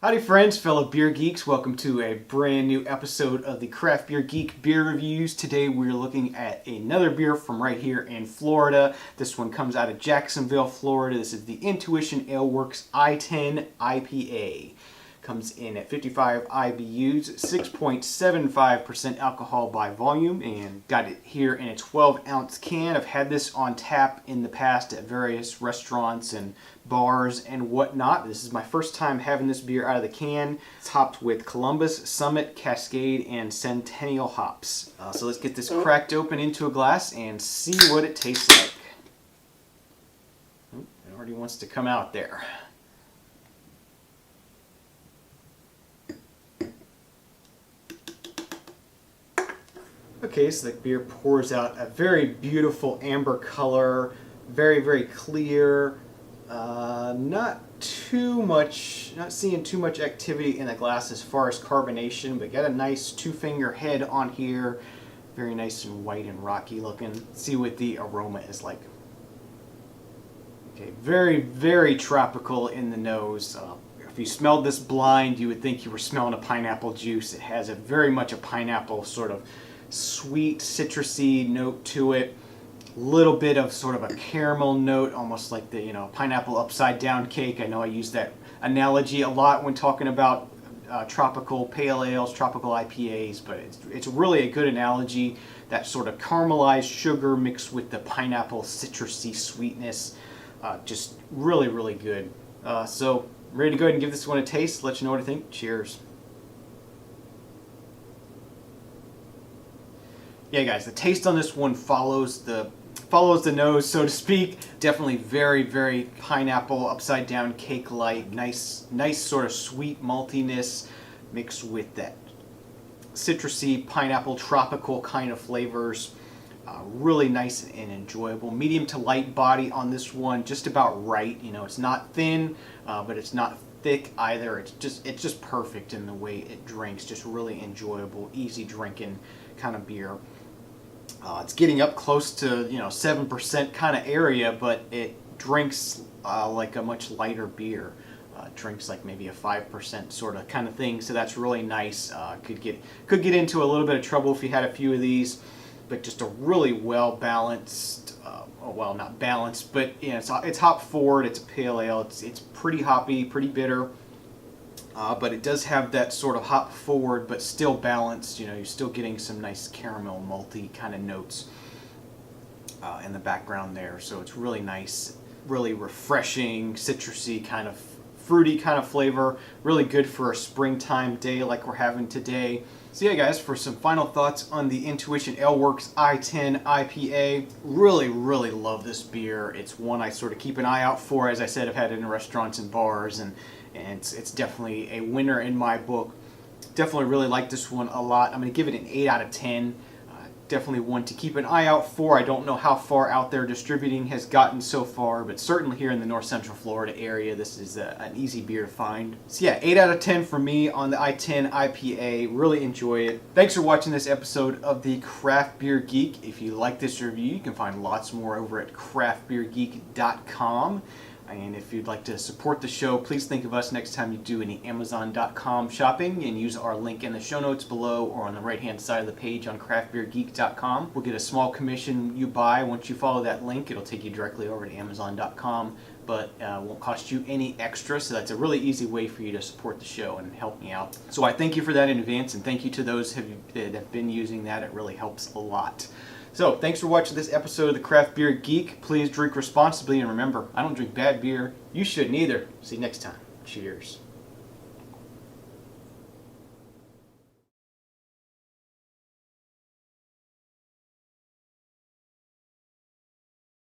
Howdy friends, fellow beer geeks. Welcome to a brand new episode of the Craft Beer Geek Beer Reviews. Today we're looking at another beer from right here in Florida. This one comes out of Jacksonville, Florida. This is the Intuition Ale Works I-10 IPA. Comes in at 55 IBUs, 6.75% alcohol by volume, and got it here in a 12-ounce can. I've had this on tap in the past at various restaurants and bars and whatnot. This is my first time having this beer out of the can. It's hopped with Columbus, Summit, Cascade, and Centennial hops. So let's get this cracked open into a glass and see what it tastes like. It already wants to come out there. Okay, so the beer pours out a very beautiful amber color, very clear. Not seeing too much activity in the glass as far as carbonation, but got a nice two-finger head on here. Very nice and white and rocky looking. Let's see what the aroma is like. Okay, very tropical in the nose. If you smelled this blind, you would think you were smelling a pineapple juice. It has very much a pineapple sort of sweet citrusy note to it. Little bit of sort of a caramel note, almost like the pineapple upside down cake. I know I use that analogy a lot when talking about tropical pale ales, tropical IPAs, but it's really a good analogy. That sort of caramelized sugar mixed with the pineapple citrusy sweetness, just really good. So ready to go ahead and give this one a taste. Let you know what I think. Cheers. Yeah, guys, the taste on this one follows the nose, so to speak. Definitely very pineapple upside down cake-like. Nice sort of sweet maltiness mixed with that citrusy pineapple tropical kind of flavors. Really nice and enjoyable. Medium to light body on this one, just about right. It's not thin, but it's not thick either. It's just perfect in the way it drinks. Just really enjoyable, easy drinking kind of beer. It's getting up close to 7% kind of area, but it drinks like a much lighter beer. It drinks like maybe a 5% sort of kind of thing. So that's really nice. Could get into a little bit of trouble if you had a few of these, but just a really well balanced. Well, not balanced, but it's hop forward. It's a pale ale. It's pretty hoppy, pretty bitter. But it does have that sort of hop forward, but still balanced. You're still getting some nice caramel, malty kind of notes in the background there. So it's really nice, really refreshing, citrusy kind of fruity kind of flavor. Really good for a springtime day like we're having today. So yeah, guys, for some final thoughts on the Intuition Ale Works I-10 IPA, really love this beer. It's one I sort of keep an eye out for. As I said, I've had it in restaurants and bars, and it's definitely a winner in my book. Definitely really like this one a lot. I'm going to give it an 8 out of 10. Definitely one to keep an eye out for. I don't know how far out there distributing has gotten so far, but certainly here in the North Central Florida area, this is an easy beer to find. So yeah, 8 out of 10 for me on the I-10 IPA. Really enjoy it. Thanks for watching this episode of the Craft Beer Geek. If you like this review, you can find lots more over at craftbeergeek.com. And if you'd like to support the show, please think of us next time you do any Amazon.com shopping and use our link in the show notes below or on the right-hand side of the page on craftbeergeek.com. We'll get a small commission you buy. Once you follow that link, it'll take you directly over to Amazon.com, but won't cost you any extra, so that's a really easy way for you to support the show and help me out. So I thank you for that in advance, and thank you to those that have been using that. It really helps a lot. So, thanks for watching this episode of the Craft Beer Geek. Please drink responsibly, and remember, I don't drink bad beer. You shouldn't either. See you next time. Cheers.